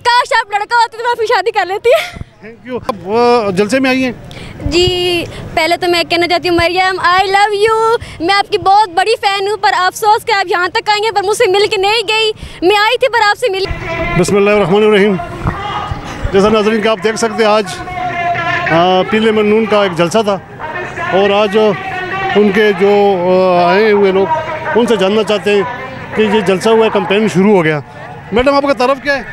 काश आप लड़का होते तो मैं आपकी शादी कर लेती। Thank you. अब जलसे में आई हैं जी, पहले तो मैं कहना चाहती हूँ मरियम आई लव यू, मैं आपकी बहुत बड़ी फ़ैन हूँ, पर अफसोस कि आप यहाँ तक आएंगे पर मुझसे मिल के नहीं गई। मैं आई थी पर आपसे मिल। बिस्मिल्लाहिर्रहमानिर्रहीम। जैसा नाज़रीन का आप देख सकते हैं, आज पीले मनून का एक जलसा था और आज उनके जो आए हुए लोग उनसे जानना चाहते हैं कि ये जलसा हुआ है, कैंपेन शुरू हो गया। मैडम आपका तरफ क्या है?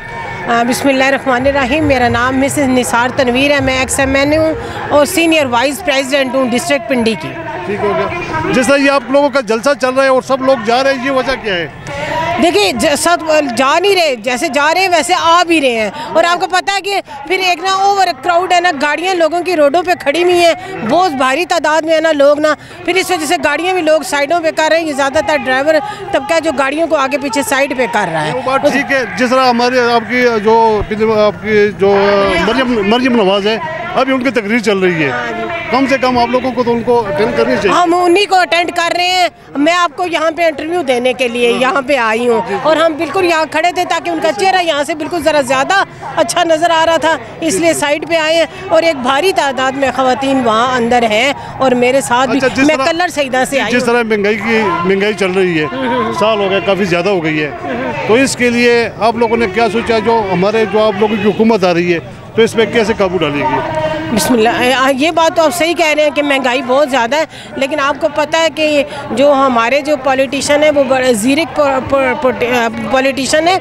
बिस्मिल्लाहिर्रहमानिर्रहीम। मेरा नाम मिसेस निसार तनवीर है, मैं XMN हूँ और सीनियर वाइस प्रेसिडेंट हूँ डिस्ट्रिक्ट पिंडी की। ठीक हो गया। जिस तरह ये आप लोगों का जलसा चल रहा है और सब लोग जा रहे हैं, ये वजह क्या है? देखिए सब जा नहीं रहे, जैसे जा रहे हैं वैसे आ भी रहे हैं। और आपको पता है कि फिर एक ना ओवर क्राउड है ना, गाड़ियाँ लोगों की रोडों पे खड़ी हुई हैं, बहुत भारी तादाद में है ना लोग ना, फिर इस वजह से गाड़ियाँ भी लोग साइडों पे कर रहे हैं। ये ज़्यादातर ड्राइवर तबका जो गाड़ियों को आगे पीछे साइड पे कर रहा है। वो बात ठीक है। जिस तरह हमारे आपकी जो मरियम नवाज़ है, अभी उनकी तकरीर चल रही है, कम से कम आप लोगों को तो उनको अटेंड करनी चाहिए। हम उन्हीं को अटेंड कर रहे हैं। मैं आपको यहाँ पे इंटरव्यू देने के लिए यहाँ पे आई हूँ और हम बिल्कुल यहाँ खड़े थे ताकि उनका चेहरा यहाँ से बिल्कुल ज़रा ज़्यादा अच्छा नज़र आ रहा था, इसलिए साइड पे आए हैं। और एक भारी तादाद में ख़वातीन वहाँ अंदर हैं और मेरे साथ भी। मैं कलर सईदा से आई। जिस तरह महंगाई चल रही है, साल हो गया, काफ़ी ज़्यादा हो गई है, तो इसके लिए आप लोगों ने क्या सोचा? जो आप लोगों की हुकूमत आ रही है, तो इस पर कैसे काबू डालेगी? बिस्मिल्लाह, ये बात तो आप सही कह रहे हैं कि महंगाई बहुत ज़्यादा है, लेकिन आपको पता है कि जो हमारे जो पॉलिटिशियन है वो बड़े ज़ीरिक पॉलिटिशियन है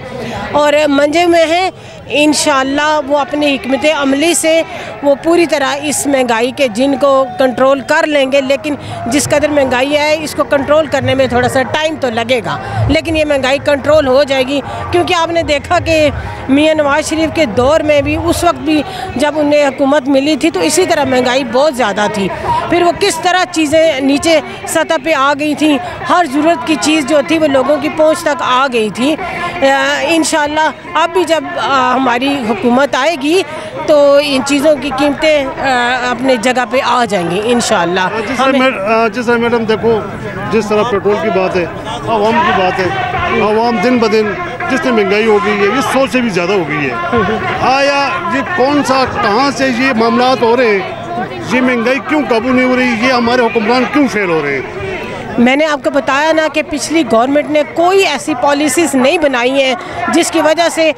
और मंजे में है। इंशाअल्लाह वो अपनी हिकमत अमली से वो पूरी तरह इस महंगाई के जिन को कंट्रोल कर लेंगे। लेकिन जिस कदर महंगाई है, इसको कंट्रोल करने में थोड़ा सा टाइम तो लगेगा, लेकिन ये महंगाई कंट्रोल हो जाएगी। क्योंकि आपने देखा कि मियां नवाज शरीफ के दौर में भी, उस वक्त भी जब उन्हें हुकूमत मिली थी, तो इसी तरह महंगाई बहुत ज़्यादा थी। फिर वो किस तरह चीज़ें नीचे सतह पे आ गई थी, हर ज़रूरत की चीज़ जो थी वो लोगों की पहुंच तक आ गई थी। इंशाअल्लाह अब भी जब हमारी हुकूमत आएगी तो इन चीज़ों की कीमतें अपने जगह पे आ जाएंगी इंशाअल्लाह। जिस तरह मैडम देखो, जिस तरह पेट्रोल की बात है, आवाम की बात है, आवाम दिन ब दिन जितनी महंगाई हो गई है, ये 100 से भी ज़्यादा हो गई है। आया ये कौन सा, कहाँ से ये मामलात हो रहे हैं? ये महंगाई क्यों काबू नहीं हो रही? ये हमारे हुक्मरान क्यों फेल हो रहे हैं? मैंने आपको बताया ना कि पिछली गवर्नमेंट ने कोई ऐसी पॉलिसीज़ नहीं बनाई हैं जिसकी वजह से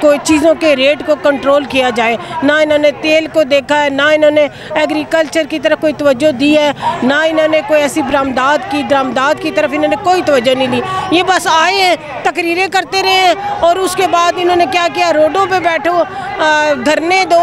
कोई चीज़ों के रेट को कंट्रोल किया जाए। ना इन्होंने तेल को देखा है, ना इन्होंने एग्रीकल्चर की तरफ कोई तवज्जो दी है, ना इन्होंने कोई ऐसी दरामदात की तरफ इन्होंने कोई तवज्जो नहीं दी। ये बस आए हैं, तकरीरें करते रहे हैं और उसके बाद इन्होंने क्या किया, रोडों पर बैठो, धरने दो।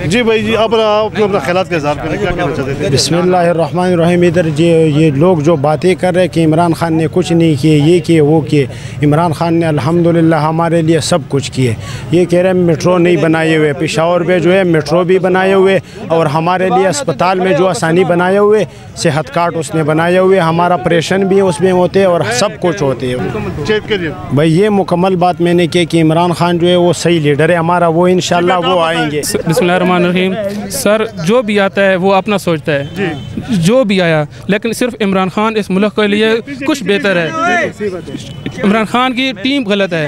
जी भाई जी, अब अपना ख्यालात का इज़हार करें, क्या कहना चाहते थे? बिस्मिल्लाहिर्रहमानिर्रहीम। इधर ये लोग जो बातें कर रहे हैं कि इमरान खान ने कुछ नहीं किए, ये किए वो किए, इमरान खान ने अल्हम्दुलिल्लाह हमारे लिए सब कुछ किए। ये कह रहे हैं मेट्रो नहीं बनाए हुए, पेशावर में जो है मेट्रो भी बनाए हुए और हमारे लिए अस्पताल में जो आसानी बनाए हुए, सेहत कार्ड उसने बनाए हुए, हमारा ऑपरेशन भी उसमें होते हैं और सब कुछ होते हैं। भाई ये मुकम्मल बात मैंने की कि इमरान खान जो है वो सही लीडर है हमारा, वो इंशाल्लाह वो आएंगे। बिस्मिल्लाहिर्रहमानिर्रहीम। सर जो भी आता है वो अपना सोचता है, जो भी आया, लेकिन सिर्फ इमरान खान इस मुल्क के लिए कुछ बेहतर है। इमरान खान की टीम गलत है,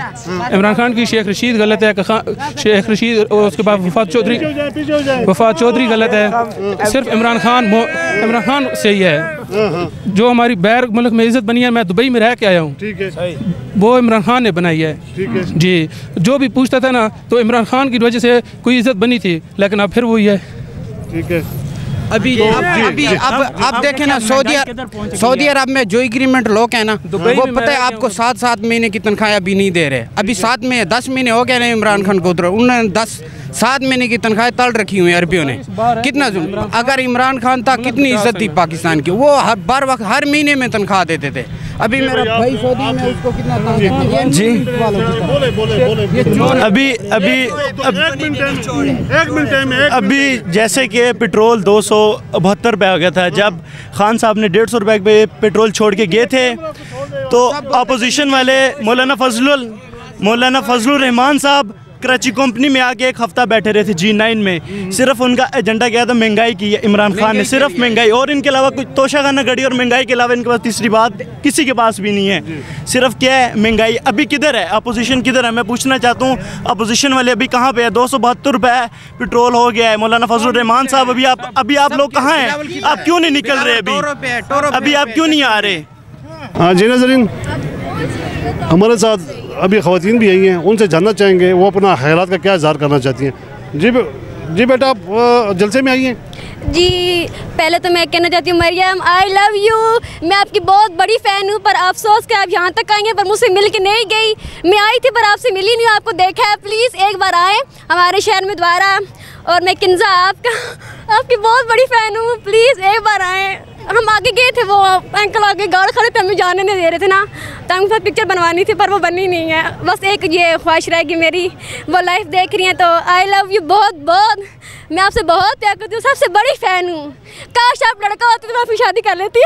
इमरान खान की शेख रशीद गलत है, शेख रशीद और उसके बाद वफात चौधरी गलत है। सिर्फ इमरान खान सही है। जो हमारी बैर मुल्क में इज़्ज़त बनी है, मैं दुबई में रह के आया हूँ, वो इमरान खान ने बनाई है जी। जो भी पूछता था ना, तो इमरान खान की वजह से कोई इज़्ज़त बनी थी, लेकिन अब फिर वही है। ठीक है। अब देखें ना, सऊदी अरब में जो एग्रीमेंट लोग हैं ना, वो पता है आपको 7 महीने की तनख्वाह अभी नहीं दे रहे। अभी 10 महीने हो गए ना इमरान खान को, उन्होंने 7 महीने की तनख्वाह तल रखी हुई है अरबियों ने। कितना अगर इमरान खान था, कितनी इज्जत थी पाकिस्तान की, वो हर महीने में तनख्वाह देते थे। अभी मेरा भाई सऊदी में, उसको कितना जी अभी जैसे कि पेट्रोल 272 रुपये आ गया था, जब खान साहब ने 150 रुपये पे पेट्रोल छोड़ के गए थे, तो अपोजिशन वाले मौलाना फजलुर रहमान साहब कराची कंपनी में आके एक हफ्ता बैठे रहे थे G9 में। सिर्फ उनका एजेंडा क्या था, महंगाई की है। इमरान खान ने सिर्फ महंगाई, और इनके अलावा कुछ तोशाखाना गढ़ी और महंगाई के अलावा इनके पास तीसरी बात किसी के पास भी नहीं है। सिर्फ क्या है, महंगाई। अभी किधर है अपोजिशन, किधर है? मैं पूछना चाहता हूँ अपोजिशन वाले अभी कहाँ पे है? 272 रुपये पेट्रोल हो गया है। मौलाना फजलुर रहमान साहब अभी आप लोग कहाँ हैं? आप क्यों नहीं निकल रहे? अभी आप क्यों नहीं आ रहे? हाँ जी नाज़रीन, हमारे साथ अभी ख़वातीन भी आई हैं, उनसे जानना चाहेंगे वो अपना ख़यालात का क्या इज़हार करना चाहती हैं। जी बेटा, आप जलसे में आई हैं? जी, पहले तो मैं कहना चाहती हूँ मरियम आई लव यू। मैं आपकी बहुत बड़ी फ़ैन हूँ, पर अफसोस कि आप यहाँ तक आएंगे, पर मुझसे मिल के नहीं गई। मैं आई थी पर आपसे मिली नहीं, आपको देखा है। प्लीज़ एक बार आएँ हमारे शहर में दोबारा। और मैं किन्जा आपकी बहुत बड़ी फ़ैन हूँ, प्लीज़ एक बार आएँ। हम आगे गए थे, वो अंकल आगे गाड़ी खड़े थे, हमें जाने नहीं दे रहे थे ना, तो हमके साथ पिक्चर बनवानी थी पर वो बनी नहीं है। बस एक ये ख्वाहिश रहेगी मेरी, वो लाइफ देख रही हैं तो आई लव यू बहुत बहुत। मैं आपसे बहुत प्यार करती हूँ, सबसे बड़ी फ़ैन हूँ। काश आप लड़का होते तो मैं आपकी शादी कर लेती।